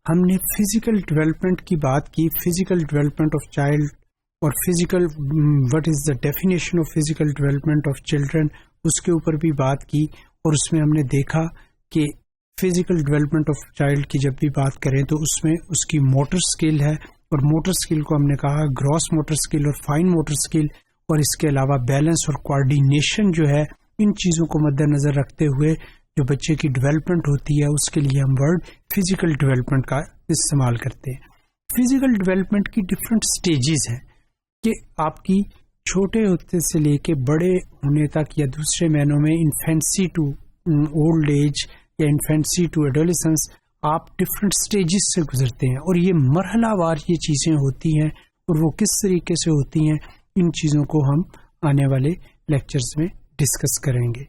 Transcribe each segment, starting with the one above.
ہم نے physical development کی بات کی، فزیکل ڈیولپمنٹ آف چائلڈ اور physical what is the definition of physical development of children, اس کے اوپر بھی بات کی، اور اس میں ہم نے دیکھا کہ فزیکل ڈیولپمنٹ آف چائلڈ کی جب بھی بات کریں تو اس میں اس کی موٹر اسکل ہے، اور موٹر اسکل کو ہم نے کہا گراس موٹر اسکل اور فائن موٹر اسکل، اور اس کے علاوہ بیلنس اور کوآرڈینیشن جو ہے، ان چیزوں کو مد نظر رکھتے ہوئے جو بچے کی ڈیولپمنٹ ہوتی ہے اس کے لیے ہم ورڈ فزیکل ڈیولپمنٹ کا استعمال کرتے ہیں۔ فزیکل ڈیولپمنٹ کی ڈفرینٹ سٹیجز ہیں کہ آپ کی چھوٹے ہوتے سے لے کے بڑے ہونے تک، یا دوسرے معنوں میں انفینسی ٹو اولڈ ایج یا انفینسی ٹو ایڈولسنس، آپ ڈفرینٹ سٹیجز سے گزرتے ہیں، اور یہ مرحلہ وار یہ چیزیں ہوتی ہیں، اور وہ کس طریقے سے ہوتی ہیں ان چیزوں کو ہم آنے والے لیکچرز میں ڈسکس کریں گے۔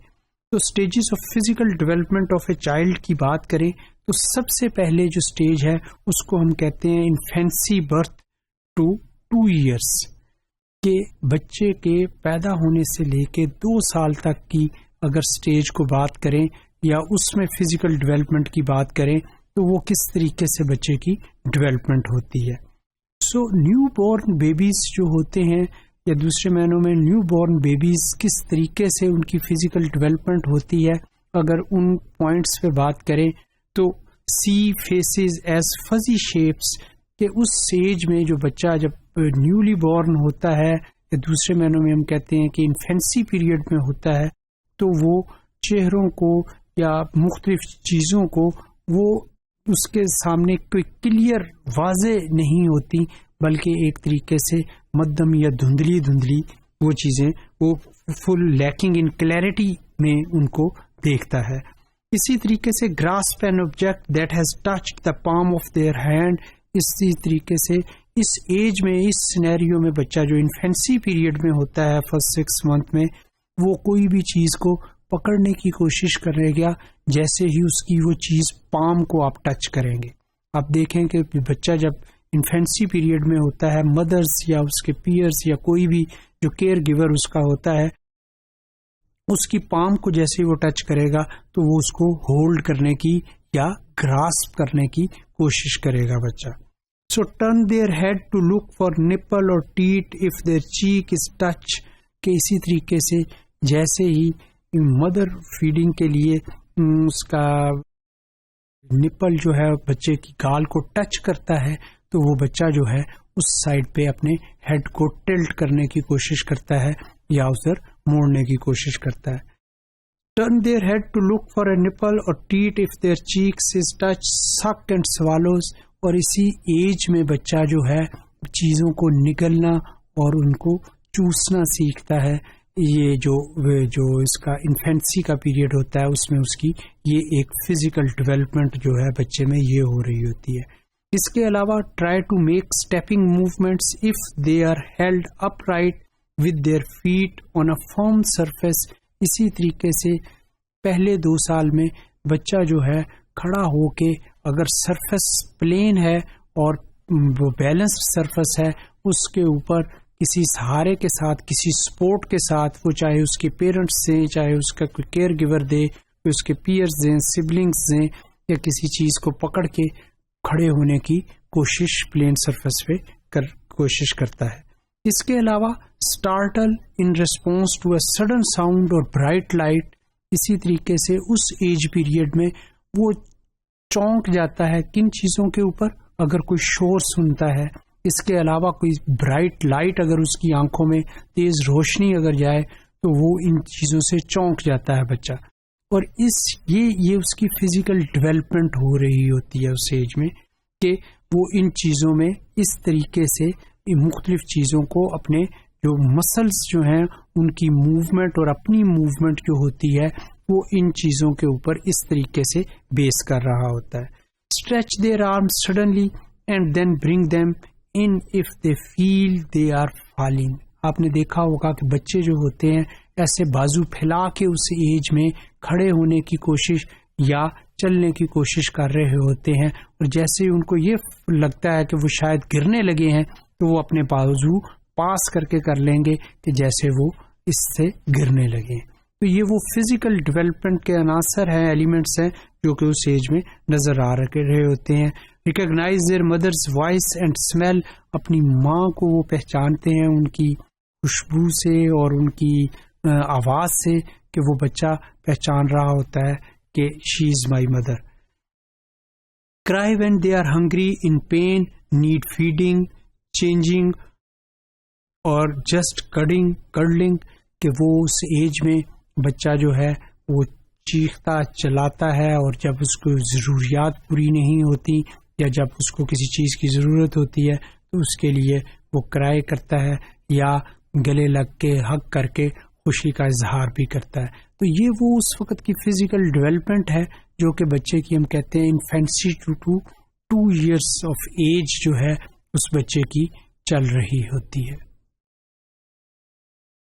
تو stages of physical development of a child کی بات کریں تو سب سے پہلے جو سٹیج ہے اس کو ہم کہتے ہیں انفینسی برتھ ٹو 2 ایئرس، کہ بچے کے پیدا ہونے سے لے کے 2 سال تک کی اگر سٹیج کو بات کریں یا اس میں فزیکل ڈیولپمنٹ کی بات کریں تو وہ کس طریقے سے بچے کی ڈیولپمنٹ ہوتی ہے۔ سو نیو بورن بیبیز جو ہوتے ہیں، یا دوسرے معنوں میں نیو بورن بیبیز کس طریقے سے ان کی فزیکل ڈیولپمنٹ ہوتی ہے، اگر ان پوائنٹس پہ بات کریں تو سی فیسز ایز فزی شیپس، کہ اس ایج میں جو بچہ جب نیولی بورن ہوتا ہے، یا دوسرے معنوں میں ہم کہتے ہیں کہ انفینسی پیریڈ میں ہوتا ہے، تو وہ چہروں کو یا مختلف چیزوں کو وہ اس کے سامنے کوئی کلیئر واضح نہیں ہوتی، بلکہ ایک طریقے سے مدھم یا دھندلی دھندلی وہ چیزیں، وہ فل لیکنگ ان کلیئرٹی میں ان کو دیکھتا ہے۔ اسی طریقے سے grasp an object that has touched the palm of their hand، اسی طریقے سے اس ایج میں، اس سینیریو میں بچہ جو انفینسی پیریڈ میں ہوتا ہے فرسٹ 6 منتھ میں، وہ کوئی بھی چیز کو پکڑنے کی کوشش کرے گا جیسے ہی اس کی وہ چیز پام کو آپ ٹچ کریں گے۔ آپ دیکھیں کہ بچہ جب انفینسی پیریڈ میں ہوتا ہے، مدرز یا اس کے پیئرز یا کوئی بھی جو کیئر گیور اس کا ہوتا ہے، اس کی پام کو جیسے ہی وہ ٹچ کرے گا تو وہ اس کو ہولڈ کرنے کی یا گراسپ کرنے کی کوشش کرے گا بچہ۔ So turn their head to look for nipple اور teat if their cheek is touch, کہ اسی طریقے سے جیسے ہی مدر فیڈنگ کے لیے اس کا نپل جو ہے بچے کی گال کو ٹچ کرتا ہے تو وہ بچہ جو ہے اس سائڈ پہ اپنے ہیڈ کو ٹلٹ کرنے کی کوشش کرتا ہے یا ادھر موڑنے کی کوشش کرتا ہے۔ Turn their head to look for a nipple اور teat if their cheeks is touch, suck and swallows, اور اسی ایج میں بچہ جو ہے چیزوں کو نگلنا اور ان کو چوسنا سیکھتا ہے۔ یہ جو اس کا انفینسی کا پیریڈ ہوتا ہے اس میں اس کی یہ ایک فزیکل ڈیولپمنٹ جو ہے بچے میں یہ ہو رہی ہوتی ہے۔ اس کے علاوہ try to make stepping movements if they are held up right with their feet on a firm surface, اسی طریقے سے پہلے 2 سال میں بچہ جو ہے کھڑا ہو کے اگر سرفیس پلین ہے اور وہ بیلنس سرفیس ہے، اس کے اوپر کسی سہارے کے ساتھ، کسی سپورٹ کے ساتھ، وہ چاہے اس کے پیرنٹس دیں، چاہے اس کا کوئی کیئر گیور دے، اس کے پیئرز دیں، سبلنگز دیں، یا کسی چیز کو پکڑ کے کھڑے ہونے کی کوشش پلین سرفیس پہ کوشش کرتا ہے۔ اس کے علاوہ startle in response to a sudden sound اور برائٹ لائٹ، اسی طریقے سے اس ایج پیریڈ میں وہ چونک جاتا ہے کن چیزوں کے اوپر، اگر کوئی شور سنتا ہے، اس کے علاوہ کوئی برائٹ لائٹ اگر اس کی آنکھوں میں تیز روشنی اگر جائے تو وہ ان چیزوں سے چونک جاتا ہے بچہ، اور یہ اس کی فزیکل ڈیولپمنٹ ہو رہی ہوتی ہے اس ایج میں، کہ وہ ان چیزوں میں اس طریقے سے مختلف چیزوں کو اپنے جو مسلز جو ہیں ان کی موومنٹ اور اپنی موومنٹ جو ہوتی ہے وہ ان چیزوں کے اوپر اس طریقے سے بیس کر رہا ہوتا ہے۔ Stretch their arms suddenly and then bring them in if they feel they are falling, آپ نے دیکھا ہوگا کہ بچے جو ہوتے ہیں ایسے بازو پھیلا کے اس ایج میں کھڑے ہونے کی کوشش یا چلنے کی کوشش کر رہے ہوتے ہیں، اور جیسے ہی ان کو یہ لگتا ہے کہ وہ شاید گرنے لگے ہیں تو وہ اپنے بازو پاس کر کے کر لیں گے کہ جیسے وہ اس سے گرنے لگے۔ تو یہ وہ فزیکل ڈیولپمنٹ کے عناصر ہیں، ایلیمنٹس ہیں جو کہ اس ایج میں نظر آ رہے ہوتے ہیں۔ Recognize their mother's voice and smell, اپنی ماں کو وہ پہچانتے ہیں ان کی خوشبو سے اور ان کی آواز سے کہ وہ بچہ پہچان رہا ہوتا ہے کہ she is my mother. Cry when they are hungry, in pain, need feeding, changing اور جسٹ کڈلنگ، کہ وہ اس ایج میں بچہ جو ہے وہ چیختا چلاتا ہے، اور جب اس کو ضروریات پوری نہیں ہوتی یا جب اس کو کسی چیز کی ضرورت ہوتی ہے تو اس کے لیے وہ کرائے کرتا ہے یا گلے لگ کے حق کر کے خوشی کا اظہار بھی کرتا ہے. تو یہ وہ اس وقت کی فزیکل ڈیولپمنٹ ہے جو کہ بچے کی ہم کہتے ہیں infancy to 2 years of age جو ہے اس بچے کی چل رہی ہوتی ہے.